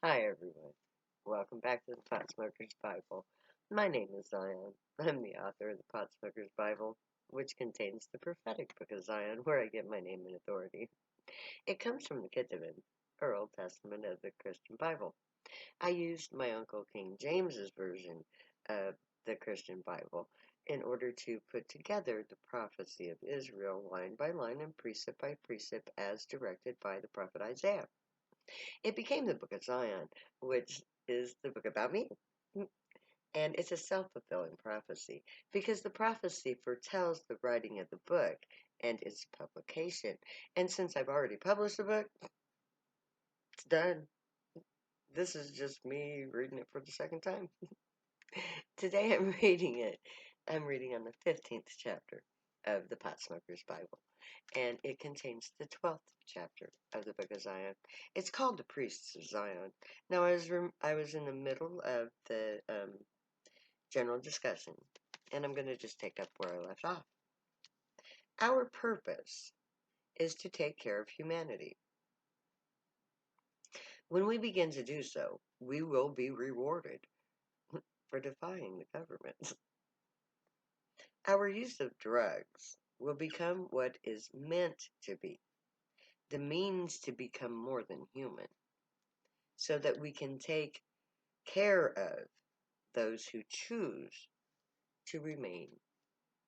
Hi, everyone. Welcome back to the Pot Smoker's Bible. My name is Zion. I'm the author of the Pot Smoker's Bible, which contains the prophetic book of Zion, where I get my name and authority. It comes from the Ketuvim, or Old Testament of the Christian Bible. I used my Uncle King James's version of the Christian Bible in order to put together the prophecy of Israel line by line and precept by precept as directed by the prophet Isaiah. It became the Book of Zion, which is the book about me. And it's a self fulfilling prophecy because the prophecy foretells the writing of the book and its publication. And since I've already published the book, it's done. This is just me reading it for the second time. Today I'm reading it. I'm reading on the 15th chapter of the Pot Smoker's Bible, and it contains the 12th chapter of the Book of Zion. It's called the Priests of Zion. Now, I was in the middle of the general discussion, and I'm going to just take up where I left off. Our purpose is to take care of humanity. When we begin to do so, we will be rewarded for defying the government. Our use of drugs will become what is meant to be, the means to become more than human, so that we can take care of those who choose to remain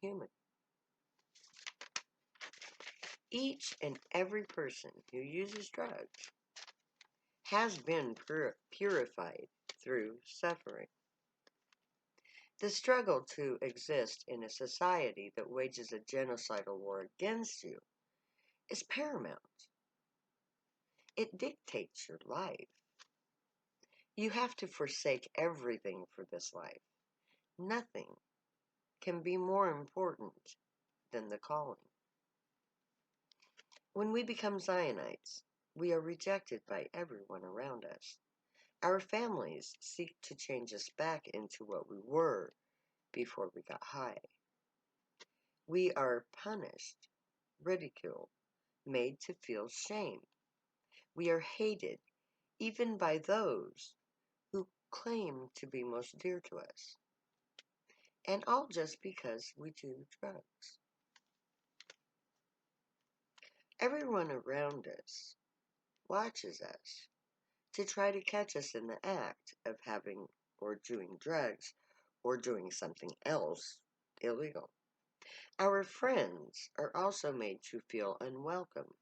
human. Each and every person who uses drugs has been purified through suffering. The struggle to exist in a society that wages a genocidal war against you is paramount. It dictates your life. You have to forsake everything for this life. Nothing can be more important than the calling. When we become Zionites, we are rejected by everyone around us. Our families seek to change us back into what we were before we got high. We are punished, ridiculed, made to feel shame. We are hated even by those who claim to be most dear to us. And all just because we do drugs. Everyone around us watches us to try to catch us in the act of having or doing drugs or doing something else illegal. Our friends are also made to feel unwelcome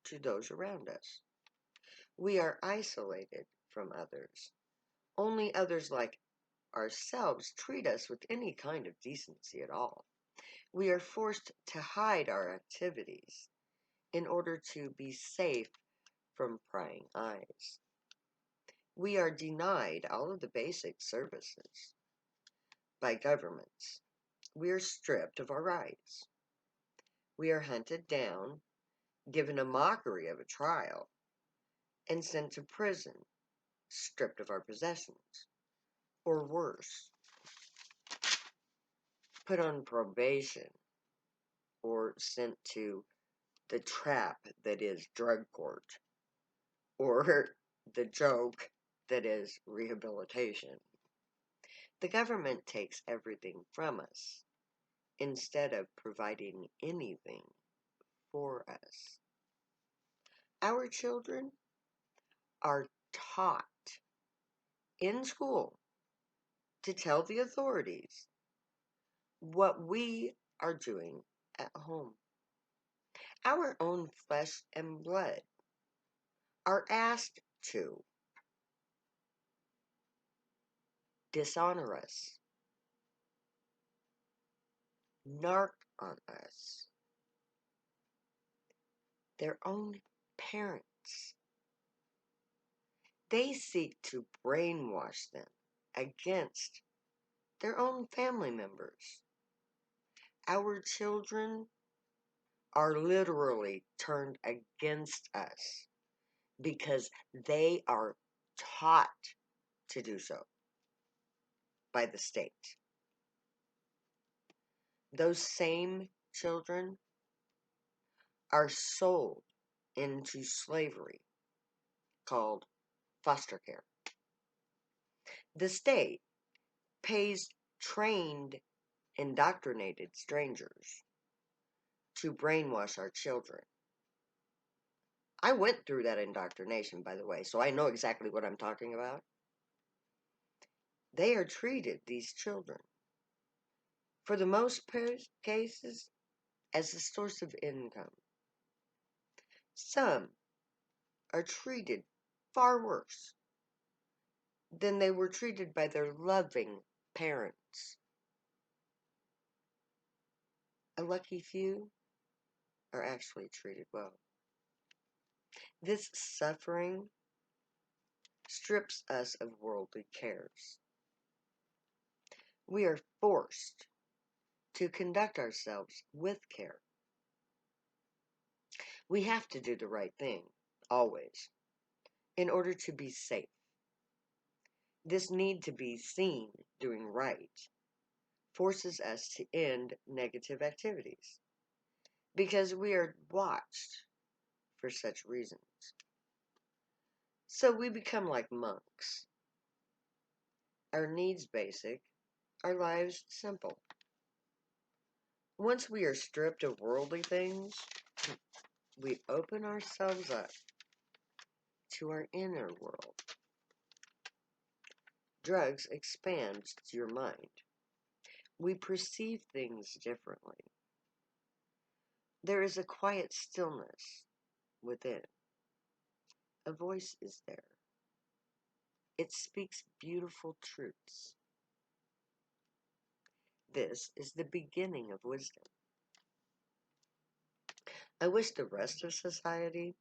to those around us. We are isolated from others. Only others like ourselves treat us with any kind of decency at all. We are forced to hide our activities in order to be safe from prying eyes. We are denied all of the basic services by governments. We are stripped of our rights. We are hunted down, given a mockery of a trial, and sent to prison, stripped of our possessions. Or worse, put on probation or sent to the trap that is drug court, or the joke that is rehabilitation. The government takes everything from us instead of providing anything for us. Our children are taught in school to tell the authorities what we are doing at home. Our own flesh and blood are asked to dishonor us, narc on us, their own parents. They seek to brainwash them against their own family members. Our children are literally turned against us because they are taught to do so by the state. Those same children are sold into slavery called foster care. The state pays trained, indoctrinated strangers to brainwash our children. I went through that indoctrination, by the way, so I know exactly what I'm talking about. They are treated, these children, for the most cases, as a source of income. Some are treated far worse than they were treated by their loving parents. A lucky few are actually treated well. This suffering strips us of worldly cares. We are forced to conduct ourselves with care. We have to do the right thing, always, in order to be safe. This need to be seen doing right forces us to end negative activities because we are watched for such reasons. So we become like monks. Our needs basic, our lives simple. Once we are stripped of worldly things, we open ourselves up to our inner world. Drugs expand your mind. We perceive things differently. There is a quiet stillness within. A voice is there. It speaks beautiful truths. This is the beginning of wisdom. I wish the rest of society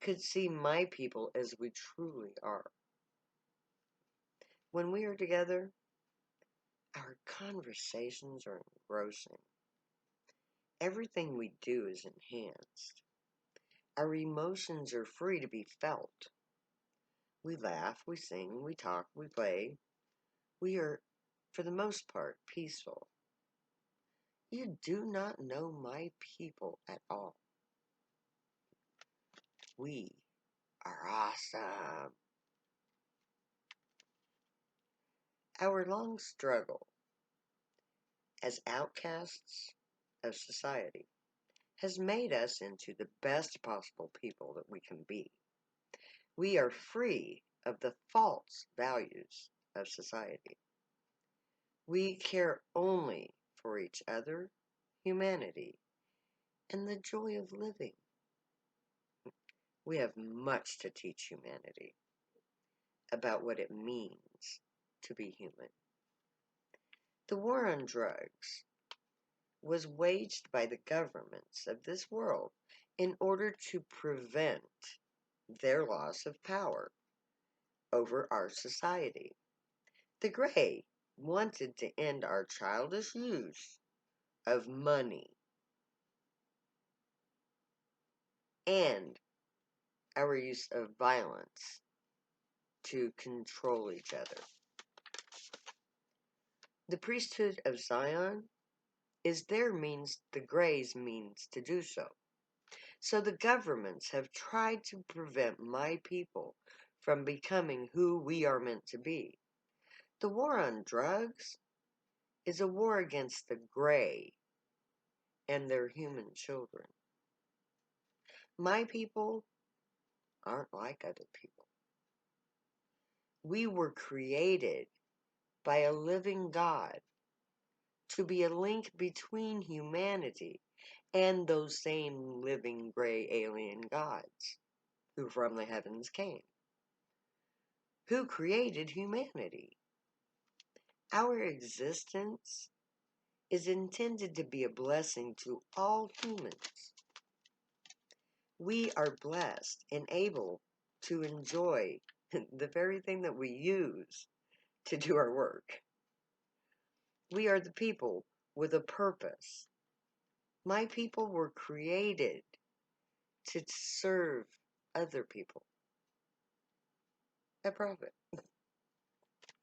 could see my people as we truly are. When we are together, our conversations are engrossing. Everything we do is enhanced. Our emotions are free to be felt. We laugh, we sing, we talk, we play. We are, for the most part, peaceful. You do not know my people at all. We are awesome. Our long struggle as outcasts of society has made us into the best possible people that we can be. We are free of the false values of society. We care only for each other, humanity, and the joy of living. We have much to teach humanity about what it means to be human. The war on drugs was waged by the governments of this world in order to prevent their loss of power over our society. The Grey wanted to end our childish use of money and our use of violence to control each other. The priesthood of Zion is their means, the Greys' means to do so. So the governments have tried to prevent my people from becoming who we are meant to be. The war on drugs is a war against the Grey and their human children. My people aren't like other people. We were created by a living God to be a link between humanity and those same living gray alien gods who from the heavens came, who created humanity. Our existence is intended to be a blessing to all humans. We are blessed and able to enjoy the very thing that we use to do our work. We are the people with a purpose. My people were created to serve other people. A prophet.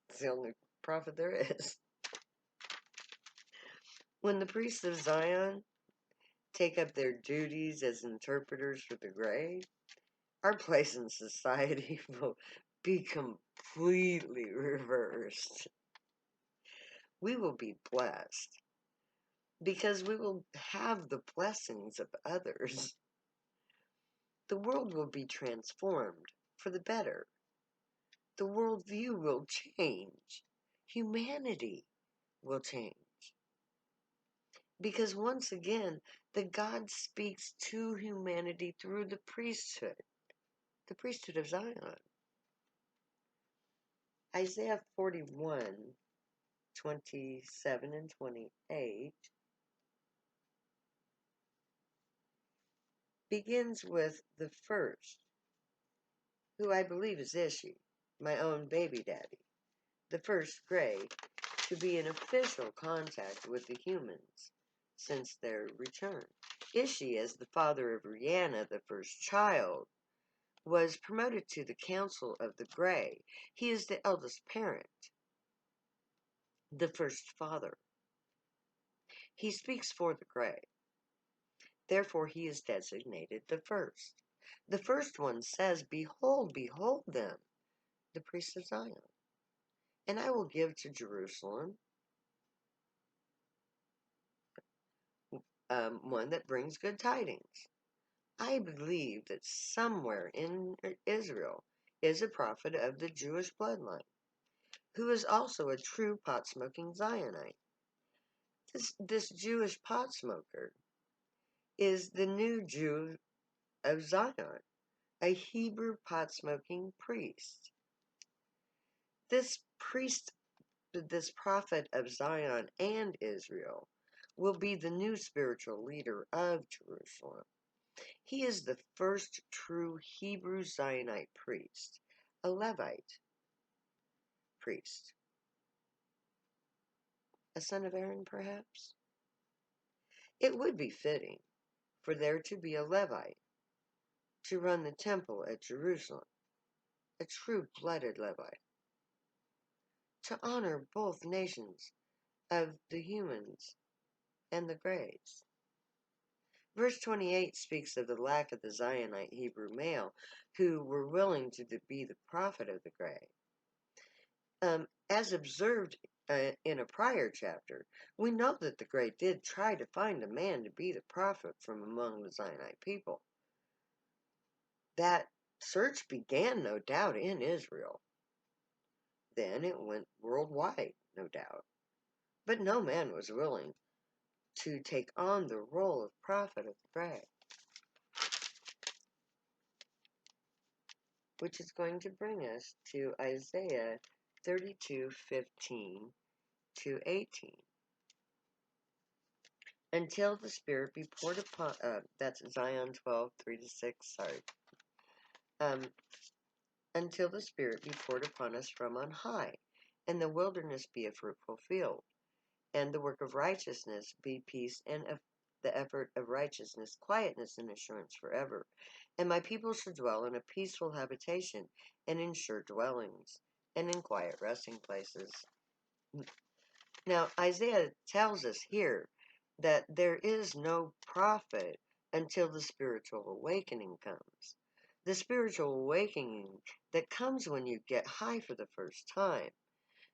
It's the only prophet there is. When the priests of Zion take up their duties as interpreters for the Grey, our place in society will be completely reversed. We will be blessed because we will have the blessings of others. The world will be transformed for the better. The worldview will change. Humanity will change. Because once again, the God speaks to humanity through the priesthood of Zion. Isaiah 41, 27 and 28 begins with the first, who I believe is Ishi, my own baby daddy, the first gray to be in official contact with the humans since their return. Ishi, as the father of Rihanna, the first child, was promoted to the Council of the Gray. He is the eldest parent, the first father. He speaks for the Gray. Therefore, he is designated the first. The first one says, "Behold, behold them, the priests of Zion. And I will give to Jerusalem one that brings good tidings." I believe that somewhere in Israel is a prophet of the Jewish bloodline who is also a true pot-smoking Zionite. This Jewish pot smoker is the new Jew of Zion, a Hebrew pot-smoking priest. This priest, this prophet of Zion and Israel, will be the new spiritual leader of Jerusalem. He is the first true Hebrew Zionite priest, a Levite priest, a son of Aaron, perhaps. It would be fitting for there to be a Levite to run the temple at Jerusalem, a true-blooded Levite, to honor both nations of the humans and the Greys. Verse 28 speaks of the lack of the Zionite Hebrew male who were willing to be the prophet of the Grey. As observed in a prior chapter, we know that the Grey did try to find a man to be the prophet from among the Zionite people. That search began, no doubt, in Israel. Then it went worldwide, no doubt. But no man was willing to take on the role of prophet of the Grey, which is going to bring us to Isaiah 32:15 to 18. Until the Spirit be poured upon, that's Zion 12:3 to 6, sorry. Until the Spirit be poured upon us from on high, and the wilderness be a fruitful field, and the work of righteousness be peace, and the effort of righteousness, quietness and assurance forever. And my people shall dwell in a peaceful habitation, and in sure dwellings, and in quiet resting places. Now, Isaiah tells us here that there is no prophet until the spiritual awakening comes. The spiritual awakening that comes when you get high for the first time.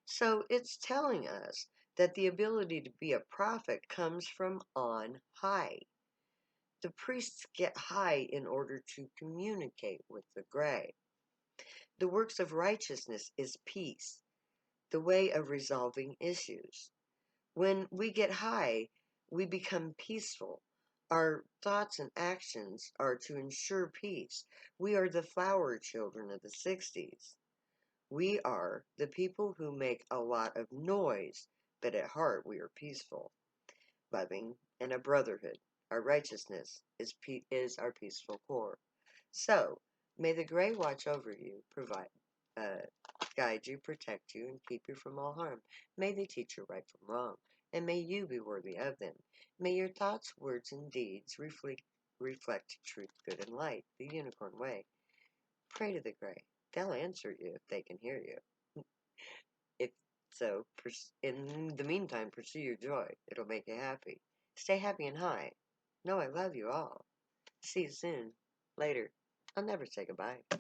So it's telling us that the ability to be a prophet comes from on high. The priests get high in order to communicate with the Grey. The works of righteousness is peace, the way of resolving issues. When we get high, we become peaceful. Our thoughts and actions are to ensure peace. We are the flower children of the 60s. We are the people who make a lot of noise, but at heart we are peaceful, loving, and a brotherhood. Our righteousness is our peaceful core. So, may the Grey watch over you, guide you, protect you, and keep you from all harm. May they teach you right from wrong, and may you be worthy of them. May your thoughts, words, and deeds reflect truth, good, and light, the unicorn way. Pray to the Grey. They'll answer you if they can hear you. If so, in the meantime, pursue your joy. It'll make you happy. Stay happy and high. Know I love you all. See you soon. Later. I'll never say goodbye.